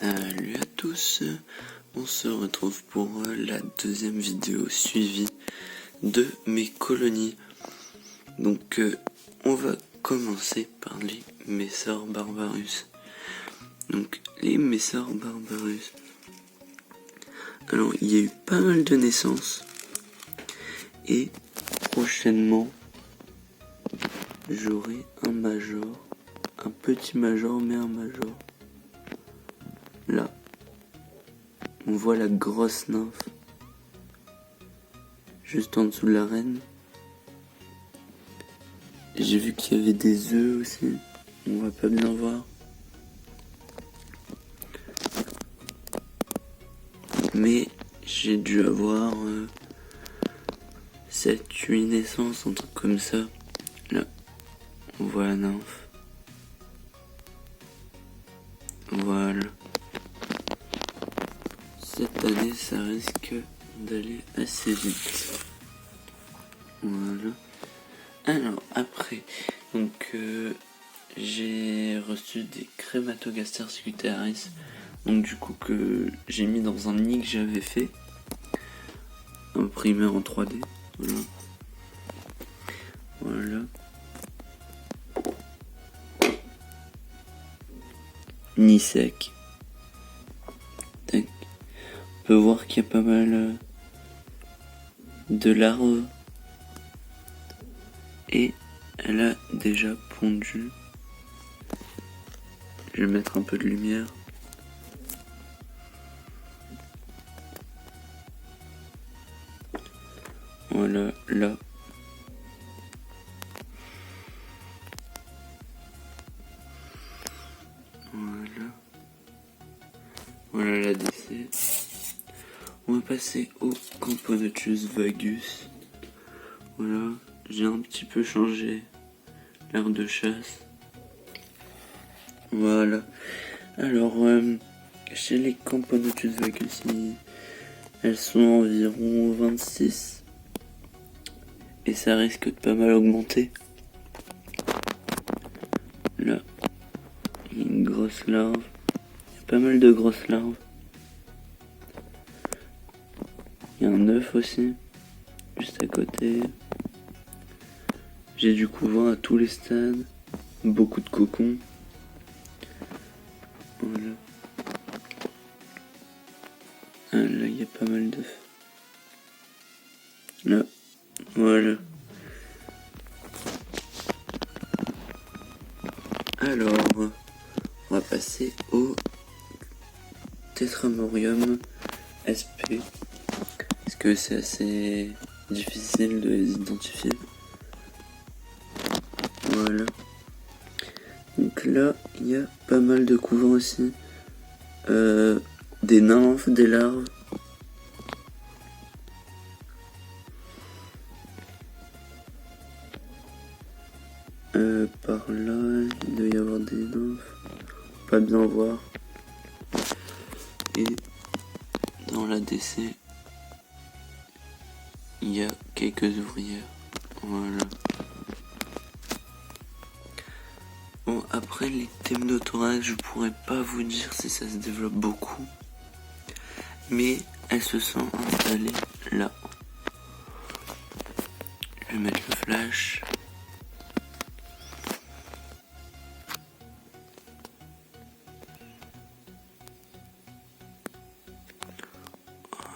Salut à tous, on se retrouve pour la deuxième vidéo suivie de mes colonies. Donc on va commencer par les Messor Barbarus. Donc les Messor Barbarus. Alors il y a eu pas mal de naissances et prochainement j'aurai un major, un petit major mais un major. Là, on voit la grosse nymphe juste en dessous de la reine. J'ai vu qu'il y avait des œufs aussi, on va pas bien voir. Mais j'ai dû avoir 7-8 naissances, un truc comme ça. Là, on voit la nymphe. Voilà. Cette année, ça risque d'aller assez vite. Voilà. Alors, après, donc, j'ai reçu des Crématogaster scutaris. Donc, du coup, que j'ai mis dans un nid que j'avais fait. Imprimé en 3D. Voilà. Voilà. Nid sec. Tac. On peut voir qu'il y a pas mal de larves. Et elle a déjà pondu. Je vais mettre un peu de lumière. Voilà, là. Voilà. Voilà la DC. On va passer au Camponotus vagus. Voilà, j'ai un petit peu changé l'air de chasse. Voilà. Alors, chez les Camponotus vagus, elles sont environ 26. Et ça risque de pas mal augmenter. Là, il y a une grosse larve. Il y a pas mal de grosses larves. Il y a un œuf aussi, juste à côté. J'ai du couvain à tous les stades. Beaucoup de cocons. Voilà. Ah, là, il y a pas mal d'œufs. Là, voilà. Alors, on va passer au Tetramorium SP. Parce que c'est assez difficile de les identifier. Voilà. Donc là, il y a pas mal de couvents aussi. Des nymphes, des larves. Par là, il doit y avoir des nymphes. Pas bien voir. Et dans la DC, il y a quelques ouvrières. Voilà. Bon, après les Temnothorax, je pourrais pas vous dire si ça se développe beaucoup. Mais elles se sont installées là. Je vais mettre le flash.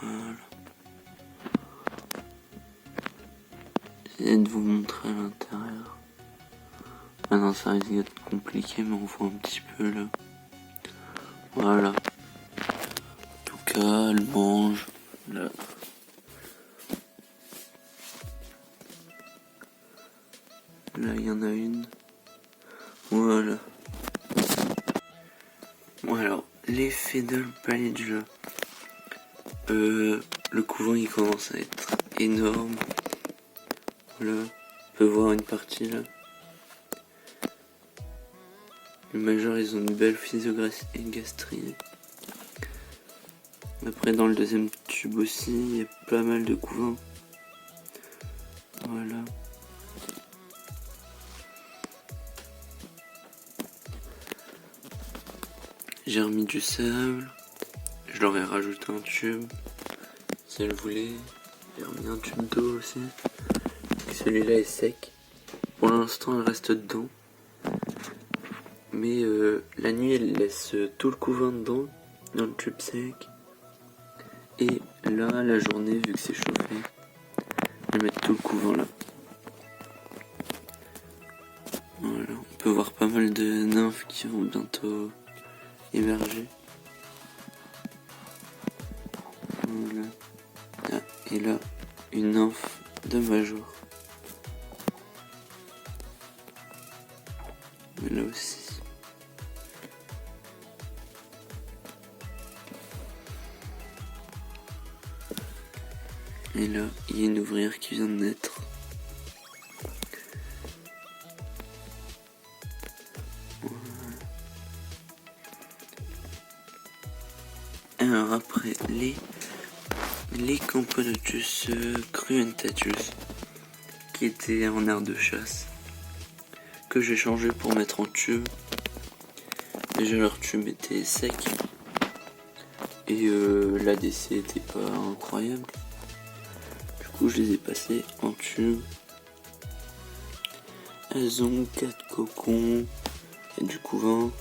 Voilà. J'essaie de vous montrer à l'intérieur. Maintenant ça risque d'être compliqué, mais on voit un petit peu là. Voilà. En tout cas, elle mange là. Là, il y en a une. Voilà. Bon alors, les Fiddle Paligia. Le couvent il commence à être énorme. Voilà. On peut voir une partie là. Les majors ils ont une belle physiogastrie. Après dans le deuxième tube aussi, il y a pas mal de couvents. Voilà. J'ai remis du sable. Je leur ai rajouté un tube. Si elles voulaient. J'ai remis un tube d'eau aussi. Celui-là est sec. Pour l'instant, elle reste dedans. Mais la nuit, elle laisse tout le couvain dedans, dans le tube sec. Et là, la journée, vu que c'est chauffé, elle met tout le couvain là. Voilà, on peut voir pas mal de nymphes qui vont bientôt émerger. Voilà. Ah, et là, une nymphe de major. Là aussi. Et là, il y a une ouvrière qui vient de naître. Voilà. Alors après, les Camponotus cruentatus, qui étaient en aire de chasse, que j'ai changé pour mettre en tube. Déjà leur tube était sec et l'ADC était pas incroyable. Du coup je les ai passés en tube. Elles ont 4 cocons et du couvain.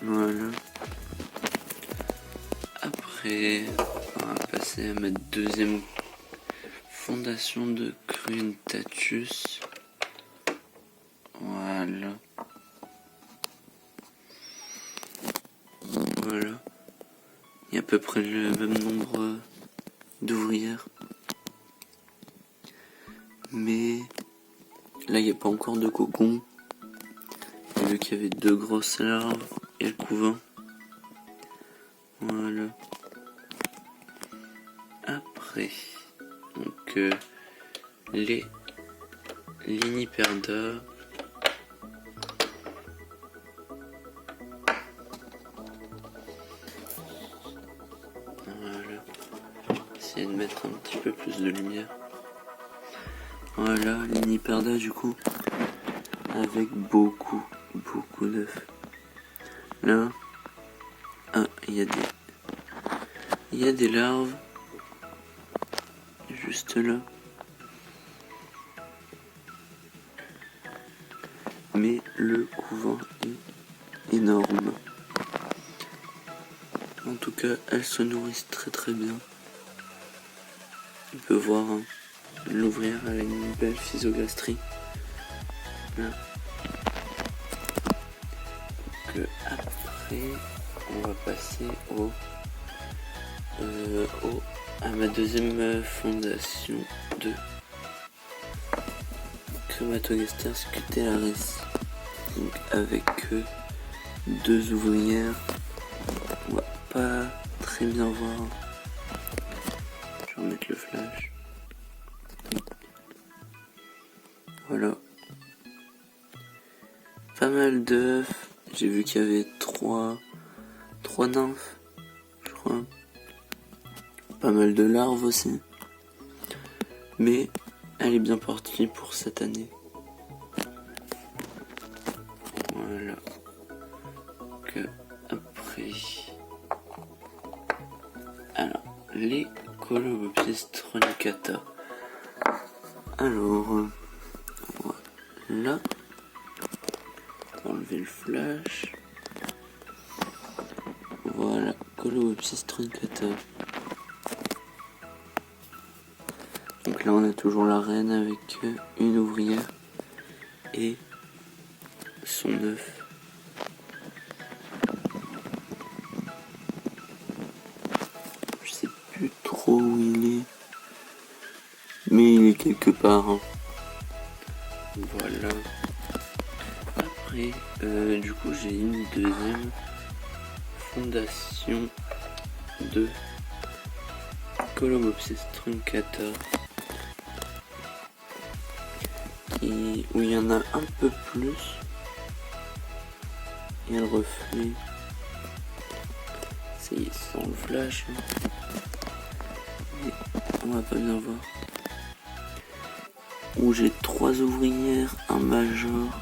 Voilà. Après on va passer à ma deuxième fondation de Cruentatus. Voilà. Voilà. Il y a à peu près le même nombre d'ouvrières. Mais là, il n'y a pas encore de cocon. J'ai vu qu'il y avait 2 grosses larves et le couvain. Voilà. Après, donc les Liniperda. Voilà. Essayer de mettre un petit peu plus de lumière. Voilà, Liniperda du coup. Avec beaucoup d'œufs. Là. Ah, il y a des larves. Juste là. Mais le couvain est énorme. En tout cas, elles se nourrissent très bien. On peut voir l'ouvrière, elle a une belle physogastrie. Là. Donc, après, on va passer à ma deuxième fondation de Crematogester scutellaris. Donc avec 2 ouvrières. On va pas très bien voir. Je vais remettre le flash. Voilà. Pas mal d'œufs. J'ai vu qu'il y avait 3 nymphes, je crois. Pas mal de larves aussi. Mais elle est bien partie pour cette année. Voilà. Donc, après. Alors, les Colobopsis tronicata. Alors, voilà. On va enlever le flash. Voilà, Colobopsis tronicata. Donc là on a toujours la reine avec une ouvrière et son œuf. Je sais plus trop où il est, mais il est quelque part. Hein. Voilà. Après, du coup j'ai une deuxième fondation de Colobopsis truncata. Où il y en a un peu plus. Il y a le reflet. C'est sans le flash. Mais on va pas bien voir. Où j'ai 3 ouvrières, un major,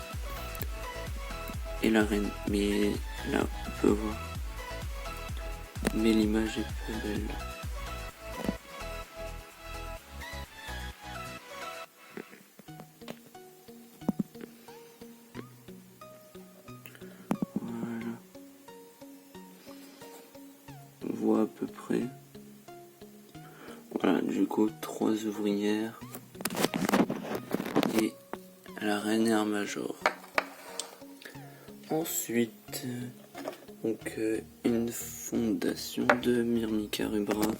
et la reine. Mais là, on peut voir. Mais l'image est pas belle. Voilà. On voit à peu près. Voilà, du coup, 3 ouvrières. Et la reine et un major. Ensuite, donc une fondation de Myrmica rubra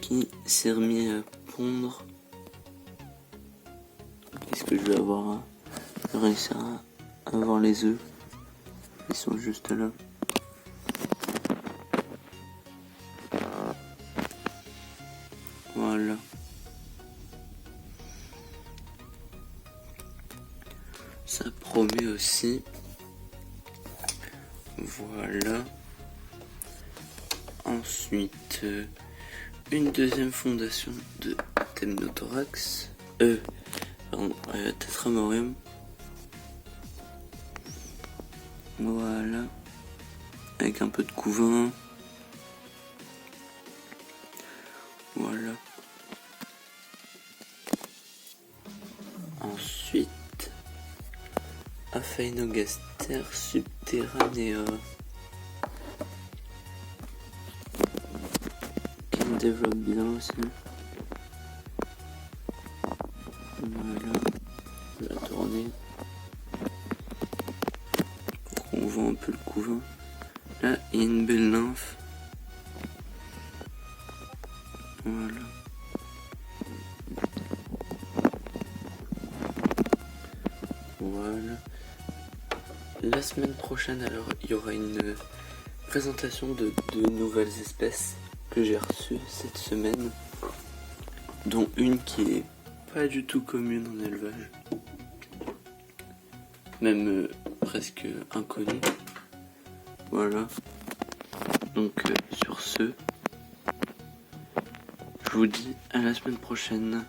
qui s'est remis à pondre. Est-ce que je vais avoir réussi à avoir les œufs? Ils sont juste là. Voilà. Ça promet aussi. Voilà. Ensuite, une deuxième fondation de Temnothorax. Tetramorium. Voilà. Avec un peu de couvain. Voilà. Ensuite, Aphaenogaster subterranea. Qui me développe bien aussi. Voilà. Je vais la tourner. On voit un peu le couvain. Là, il y a une belle nymphe. Voilà. Voilà. La semaine prochaine, alors, il y aura une présentation de nouvelles espèces que j'ai reçues cette semaine, dont une qui est pas du tout commune en élevage, même presque inconnue. Voilà. Donc sur ce, je vous dis à la semaine prochaine.